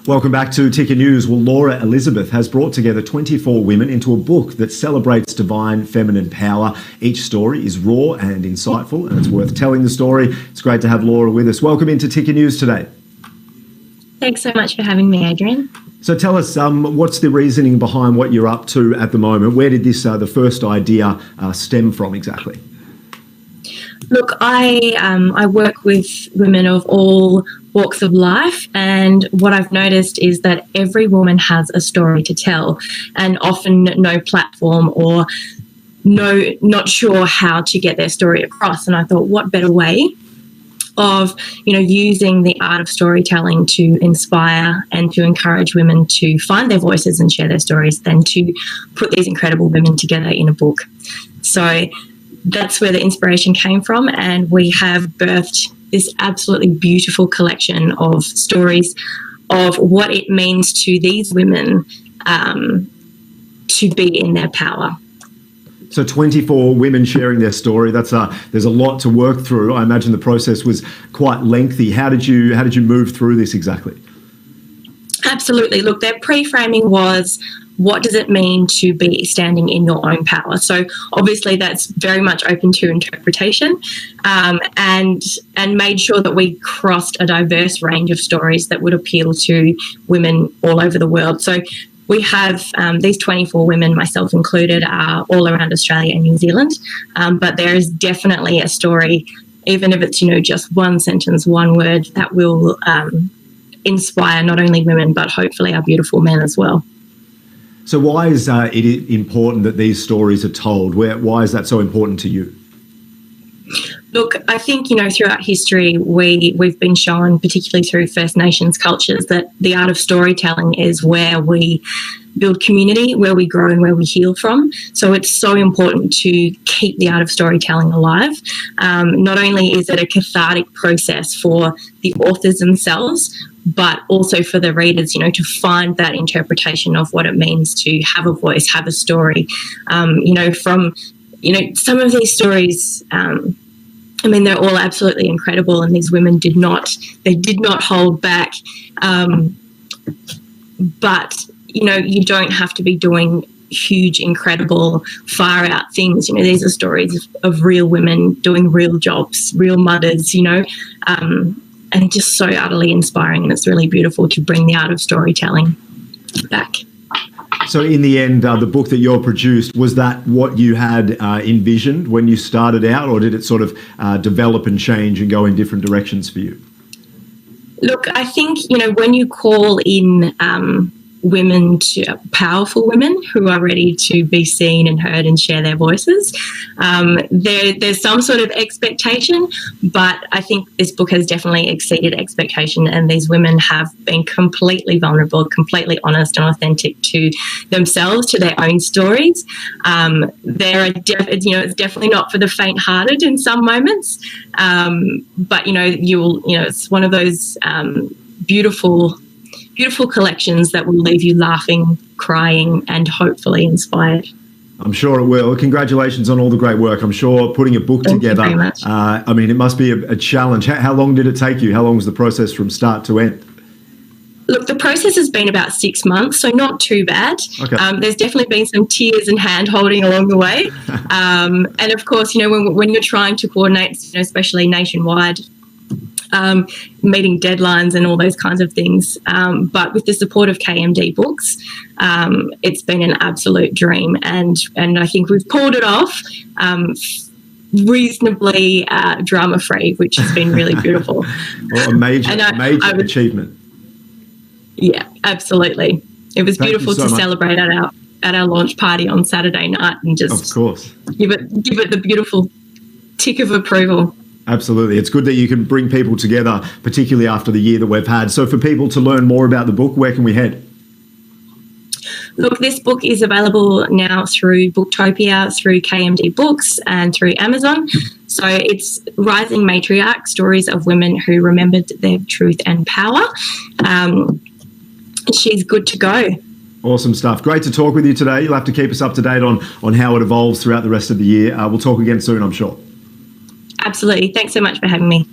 Welcome back to Ticker News. Well, Laura Elizabeth has brought together 24 women into a book that celebrates divine feminine power. Each story is raw and insightful, and it's worth telling the story. It's great to have Laura with us. Welcome into Ticker News today. Thanks so much for having me, Adrian. So tell us, what's the reasoning behind what you're up to at the moment? Where did this, the first idea stem from exactly? Look, I work with women of all walks of life, and what I've noticed is that every woman has a story to tell, and often no platform or not sure how to get their story across. And I thought, what better way of using the art of storytelling to inspire and to encourage women to find their voices and share their stories than to put these incredible women together in a book. So that's where the inspiration came from, and we have birthed this absolutely beautiful collection of stories of what it means to these women to be in their power. So 24 women sharing their story. There's a lot to work through. I imagine the process was quite lengthy. How did you move through this exactly? Absolutely. Look, their pre-framing was, what does it mean to be standing in your own power? So obviously that's very much open to interpretation, and made sure that we crossed a diverse range of stories that would appeal to women all over the world. So we have these 24 women, myself included, are all around Australia and New Zealand, but there is definitely a story, even if it's just one sentence, one word, that will inspire not only women but hopefully our beautiful men as well. So why is it important that these stories are told? Why is that so important to you? Look, I think, throughout history, we've been shown, particularly through First Nations cultures, that the art of storytelling is where we build community, where we grow and where we heal from. So it's so important to keep the art of storytelling alive. Not only is it a cathartic process for the authors themselves, but also for the readers, to find that interpretation of what it means to have a voice, have a story. From some of these stories, they're all absolutely incredible, and these women did not hold back. But, you don't have to be doing huge, incredible, far out things. These are stories of real women doing real jobs, real mothers, and just so utterly inspiring. And it's really beautiful to bring the art of storytelling back. So in the end, the book that you're produced, was that what you had envisioned when you started out, or did it sort of develop and change and go in different directions for you? Look, I think, when you call in powerful women who are ready to be seen and heard and share their voices, there's some sort of expectation, but I think this book has definitely exceeded expectation, and these women have been completely vulnerable, completely honest and authentic to themselves, to their own stories. It's definitely not for the faint-hearted in some moments, but it's one of those beautiful collections that will leave you laughing, crying, and hopefully inspired. I'm sure it will. Congratulations on all the great work. I'm sure putting a book together, Thank you very much. It must be a challenge. How long did it take you? How long was the process from start to end? Look, the process has been about 6 months, so not too bad. Okay. There's definitely been some tears and hand-holding along the way. And, of course, when you're trying to coordinate, especially nationwide, meeting deadlines and all those kinds of things. But with the support of KMD Books, it's been an absolute dream. And I think we've pulled it off reasonably drama-free, which has been really beautiful. Well, a major achievement. Yeah, absolutely. It was beautiful to celebrate at our launch party on Saturday night and just, of course, give it the beautiful tick of approval. Absolutely. It's good that you can bring people together, particularly after the year that we've had. So for people to learn more about the book, where can we head? Look, this book is available now through Booktopia, through KMD Books and through Amazon. So it's Rising Matriarch, Stories of Women Who Remembered Their Truth and Power. She's good to go. Awesome stuff. Great to talk with you today. You'll have to keep us up to date on how it evolves throughout the rest of the year. We'll talk again soon, I'm sure. Absolutely. Thanks so much for having me.